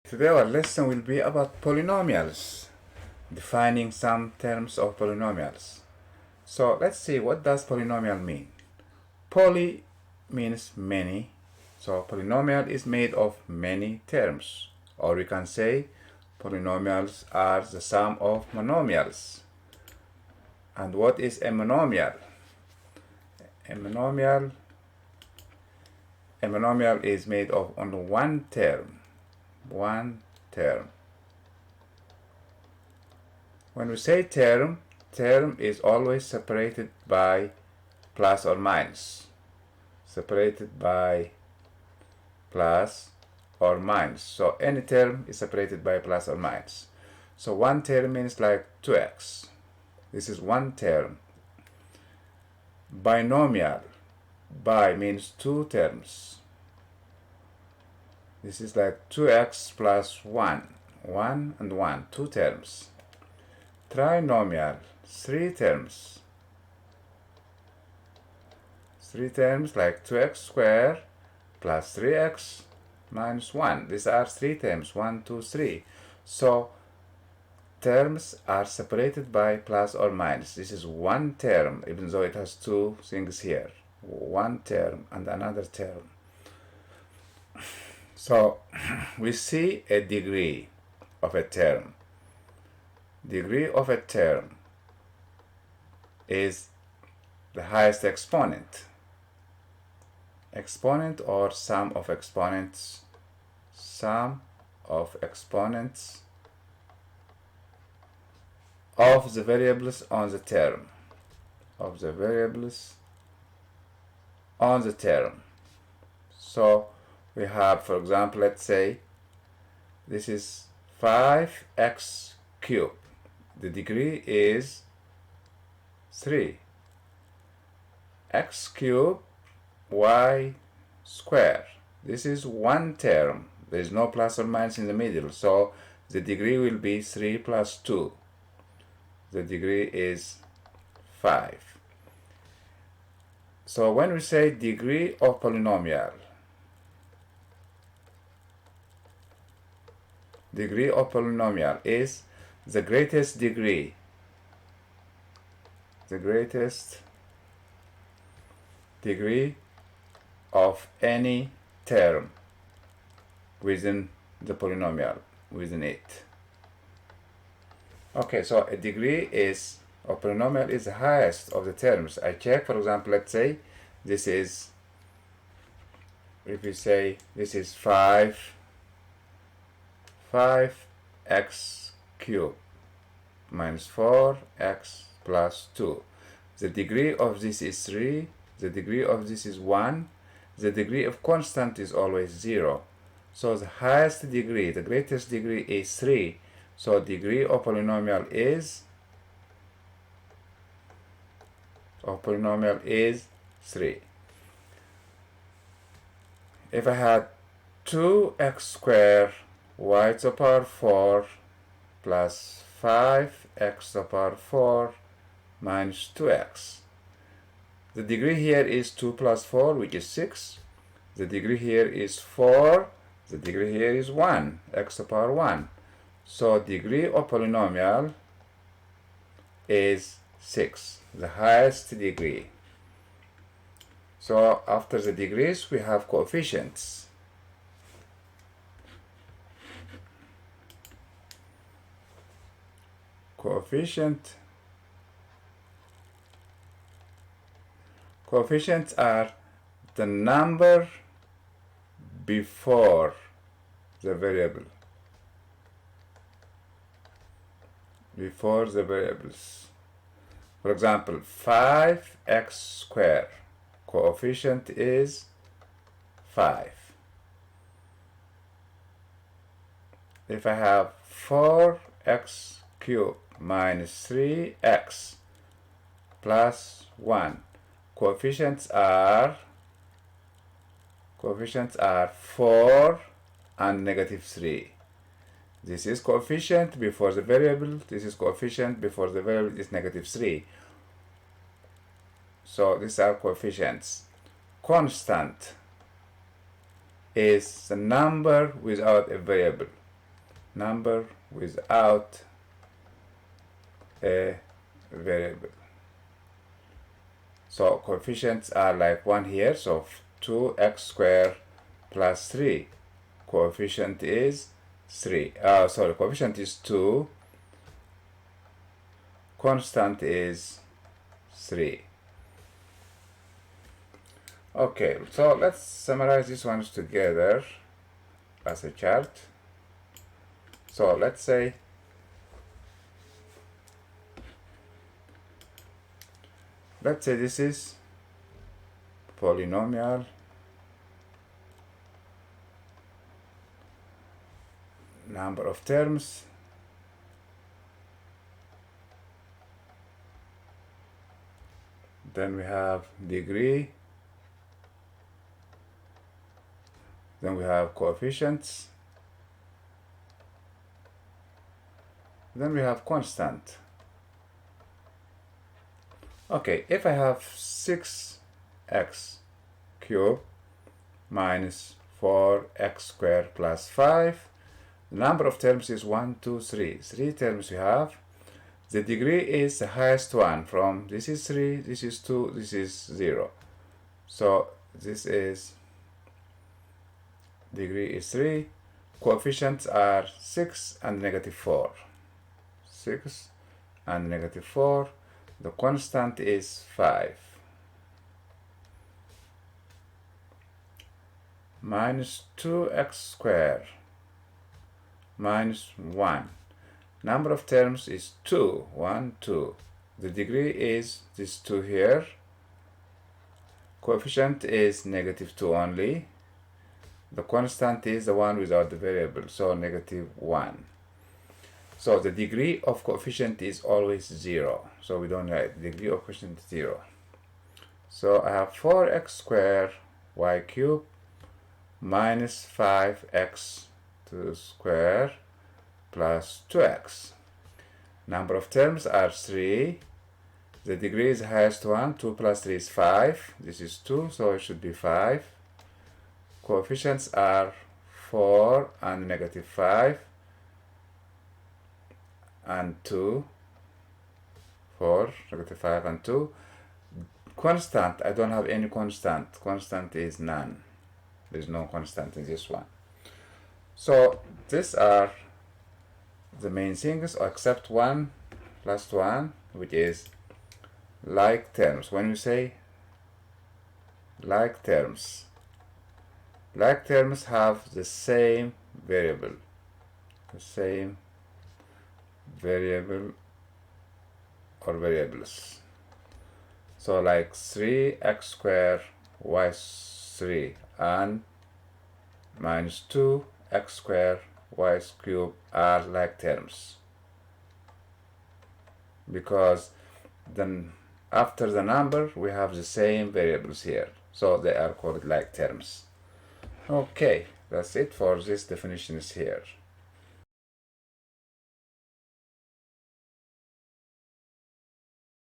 Today our lesson will be about polynomials, defining some terms of polynomials. So let's see, what does polynomial mean? Poly means many, so polynomial is made of many terms, or we can say polynomials are the sum of monomials. And what is a monomial? A monomial is made of only one term. When we say term is always separated by plus or minus. Separated by plus or minus. So any term is separated by plus or minus. So one term means like 2x. This is one term. Binomial. Bi means two terms. This is like 2x plus 1. 1 and 1, two terms. Trinomial, three terms. Three terms like 2x squared plus 3x minus 1. These are three terms, 1, 2, 3. So terms are separated by plus or minus. This is one term, even though it has two things here. One term and another term. So we see a degree of a term. Degree of a term is the highest exponent. Exponent or sum of exponents. Sum of exponents of the variables on the term. Of the variables on the term. So we have, for example, let's say this is 5x cubed. The degree is 3. X cubed y squared. This is one term. There is no plus or minus in the middle. So the degree will be 3 plus 2. The degree is 5. So when we say degree of polynomial, degree of polynomial is the greatest degree. The greatest degree of any term within the polynomial, within it. Okay, so a degree is, or polynomial is the highest of the terms. I check, for example, let's say this is, if we say this is 5x cubed minus 4x plus 2. The degree of this is 3. The degree of this is 1. The degree of constant is always 0. So the highest degree, the greatest degree is 3. So degree of polynomial is 3. If I had 2x squared y to the power 4 plus 5x to the power 4 minus 2x. The degree here is 2 plus 4, which is 6. The degree here is 4. The degree here is 1, x to the power 1. So degree of polynomial is 6, the highest degree. So after the degrees, we have coefficients. Coefficients are the number before the variable. Before the variables. For example, 5x squared. Coefficient is 5. If I have 4x cubed minus 3x plus 1, coefficients are 4 and negative 3. This is coefficient before the variable. This is coefficient before the variable is negative 3. So these are coefficients. Constant is the number without a variable. number without a variable. So coefficients are like 1 here, so 2x squared plus 3. Coefficient is 3. Coefficient is 2. Constant is 3. Okay, so let's summarize these ones together as a chart. So let's say this is polynomial number of terms then we have degree, then we have coefficients, then we have constant. Okay, if I have 6x cubed minus 4x squared plus 5, the number of terms is 1, 2, 3. 3 terms we have. The degree is the highest one from this is 3, this is 2, this is 0. So this is degree is 3. Coefficients are 6 and negative 4. 6 and negative 4. The constant is 5. Minus 2x squared minus 1. Number of terms is 2. 1, 2. The degree is this 2 here. Coefficient is negative 2 only. The constant is the one without the variable, so negative 1. So the degree of coefficient is always 0. So we don't write degree of coefficient 0. So I have 4x squared y cubed minus 5x to the square plus 2x. Number of terms are 3. The degree is the highest one. 2 plus 3 is 5. This is 2, so it should be 5. Coefficients are 4 and negative 5 and 2. 4, negative 5 and 2. Constant, I don't have any constant. Constant is none. There's no constant in this one. So these are the main things except one last one, which is like terms. When you say like terms have the same variable or variables. So like 3x squared y 3 and minus 2x squared y cubed are like terms, because then after the number we have the same variables here, so they are called like terms. Okay, that's it for this definitions here.